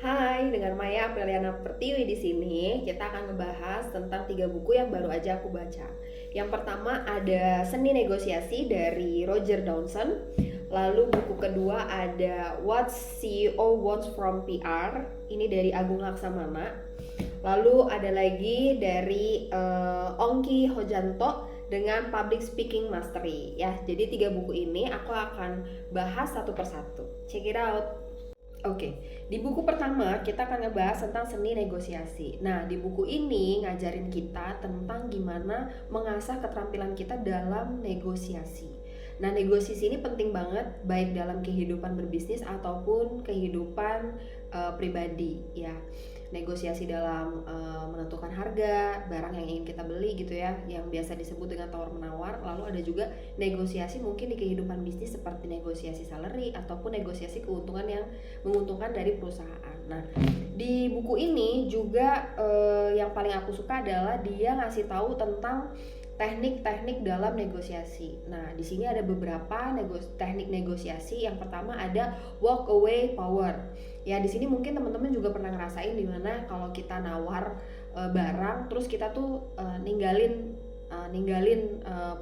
Hai, dengan Maya Apriliana Pertiwi di sini. Kita akan ngebahas tentang 3 buku yang baru aja aku baca. Yang pertama ada Seni Negosiasi dari Roger Downson. Lalu buku kedua ada What CEO Wants from PR. Ini dari Agung Laksamana. Lalu ada lagi dari Ongki Hojanto dengan Public Speaking Mastery. Ya, jadi 3 buku ini aku akan bahas satu persatu. Check it out. Oke, di buku pertama kita akan ngebahas tentang seni negosiasi. Nah, di buku ini ngajarin kita tentang gimana mengasah keterampilan kita dalam negosiasi. Nah, negosiasi ini penting banget baik dalam kehidupan berbisnis ataupun kehidupan pribadi ya. Negosiasi dalam menentukan harga barang yang ingin kita beli gitu ya, yang biasa disebut dengan tawar menawar. Lalu ada juga negosiasi mungkin di kehidupan bisnis seperti negosiasi salary ataupun negosiasi keuntungan yang menguntungkan dari perusahaan. Nah, di buku ini juga yang paling aku suka adalah dia ngasih tahu tentang teknik-teknik dalam negosiasi. Nah, di sini ada beberapa teknik negosiasi. Yang pertama ada walk away power. Ya, di sini mungkin teman-teman juga pernah ngerasain dimana kalau kita nawar barang, terus kita tuh ninggalin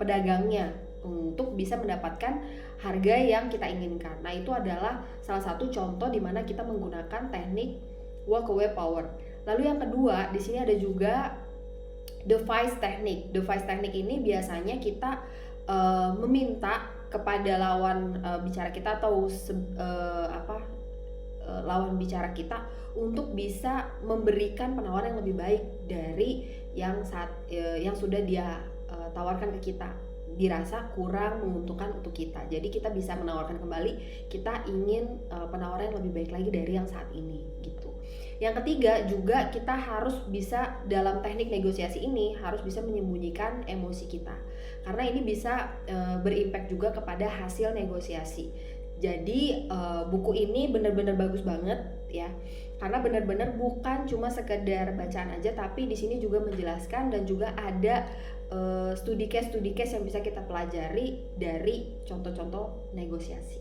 pedagangnya untuk bisa mendapatkan harga yang kita inginkan. Nah, itu adalah salah satu contoh di mana kita menggunakan teknik walk away power. Lalu yang kedua, di sini ada juga device teknik. Device teknik ini biasanya kita meminta kepada lawan bicara kita atau lawan bicara kita untuk bisa memberikan penawaran yang lebih baik dari yang sudah dia tawarkan ke kita, dirasa kurang menguntungkan untuk kita. Jadi kita bisa menawarkan kembali, kita ingin penawaran yang lebih baik lagi dari yang saat ini gitu. Yang ketiga juga kita harus bisa dalam teknik negosiasi ini harus bisa menyembunyikan emosi kita, karena ini bisa berimpact juga kepada hasil negosiasi. Jadi buku ini benar-benar bagus banget ya, karena benar-benar bukan cuma sekedar bacaan aja, tapi di sini juga menjelaskan dan juga ada studi case yang bisa kita pelajari dari contoh-contoh negosiasi.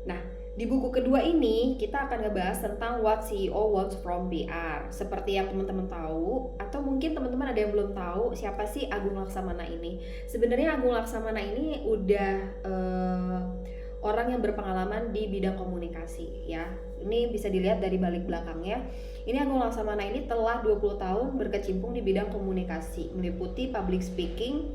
Nah, di buku kedua ini kita akan ngebahas tentang What CEO Wants from PR. Seperti yang teman-teman tahu, atau mungkin teman-teman ada yang belum tahu siapa sih Agung Laksamana ini. Sebenarnya Agung Laksamana ini udah orang yang berpengalaman di bidang komunikasi ya. Ini bisa dilihat dari balik belakangnya. Ini Agung Laksamana ini telah 20 tahun berkecimpung di bidang komunikasi, meliputi public speaking,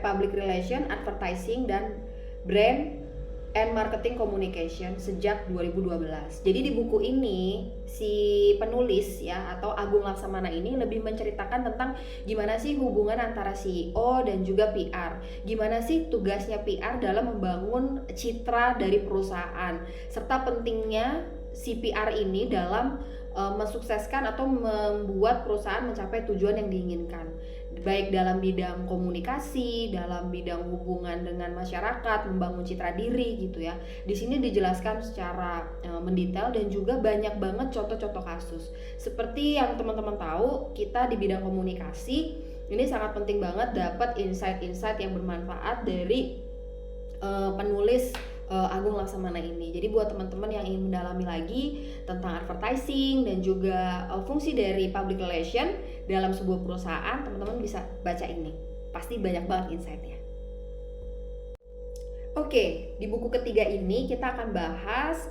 public relation, advertising, dan brand and marketing communication sejak 2012. Jadi di buku ini si penulis ya atau Agung Laksamana ini lebih menceritakan tentang gimana sih hubungan antara CEO dan juga PR. Gimana sih tugasnya PR dalam membangun citra dari perusahaan, serta pentingnya si PR ini dalam mensukseskan atau membuat perusahaan mencapai tujuan yang diinginkan, baik dalam bidang komunikasi, dalam bidang hubungan dengan masyarakat, membangun citra diri gitu ya. Di sini dijelaskan secara mendetail dan juga banyak banget contoh-contoh kasus. Seperti yang teman-teman tahu, kita di bidang komunikasi ini sangat penting banget dapat insight-insight yang bermanfaat dari penulis Agung Laksamana ini. Jadi buat teman-teman yang ingin mendalami lagi tentang advertising dan juga fungsi dari public relation dalam sebuah perusahaan, teman-teman bisa baca ini. Pasti banyak banget insight-nya. Oke, di buku ketiga ini kita akan bahas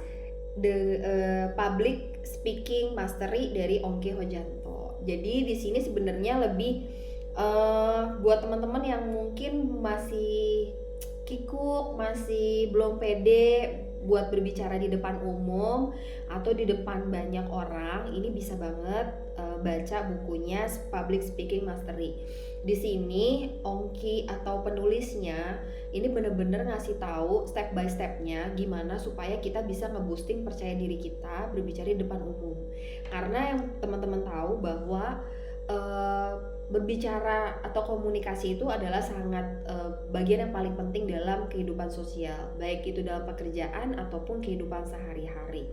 Public Speaking Mastery dari Ongki Hojanto. Jadi di sini sebenarnya lebih buat teman-teman yang mungkin masih kikuk, masih belum pede buat berbicara di depan umum atau di depan banyak orang, ini bisa banget baca bukunya Public Speaking Mastery. Di sini Ongki atau penulisnya ini bener-bener ngasih tahu step by stepnya gimana supaya kita bisa nge-boosting percaya diri kita berbicara di depan umum. Karena yang teman-teman tahu bahwa berbicara atau komunikasi itu adalah sangat bagian yang paling penting dalam kehidupan sosial, baik itu dalam pekerjaan ataupun kehidupan sehari-hari.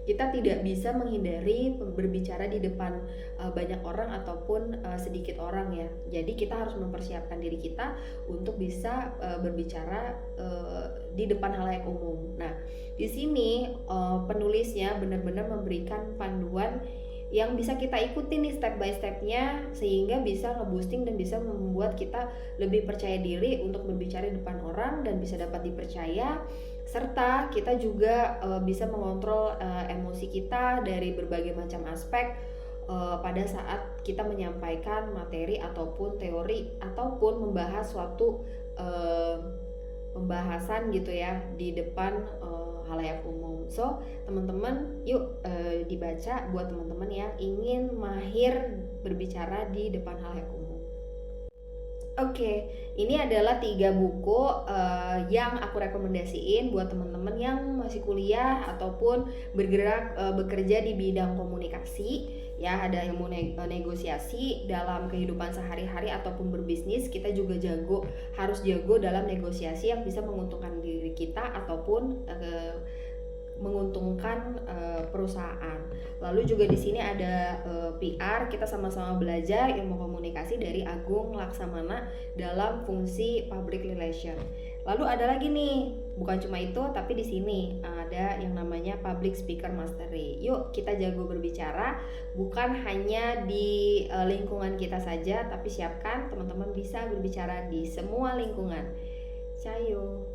kita tidak bisa menghindari berbicara di depan banyak orang ataupun sedikit orang ya. Jadi kita harus mempersiapkan diri kita untuk bisa berbicara di depan halayak umum. Nah, di sini penulisnya benar-benar memberikan panduan yang bisa kita ikuti nih step by stepnya, sehingga bisa nge-boosting dan bisa membuat kita lebih percaya diri untuk berbicara di depan orang dan bisa dapat dipercaya, serta kita juga bisa mengontrol emosi kita dari berbagai macam aspek pada saat kita menyampaikan materi ataupun teori ataupun membahas suatu pembahasan gitu ya di depan halayak umum. So teman-teman yuk dibaca buat teman-teman yang ingin mahir berbicara di depan halayak umum. Oke, ini adalah 3 buku yang aku rekomendasiin buat teman-teman yang masih kuliah ataupun bergerak bekerja di bidang komunikasi. Ya, ada yang mau negosiasi dalam kehidupan sehari-hari ataupun berbisnis. Kita juga harus jago dalam negosiasi yang bisa menguntungkan diri kita ataupun menguntungkan perusahaan. Lalu juga di sini ada PR, kita sama-sama belajar ilmu komunikasi dari Agung Laksamana dalam fungsi public relation. Lalu ada lagi nih, bukan cuma itu, tapi di sini ada yang namanya public speaker mastery. Yuk kita jago berbicara, bukan hanya di lingkungan kita saja, tapi siapkan teman-teman bisa berbicara di semua lingkungan. Cayo.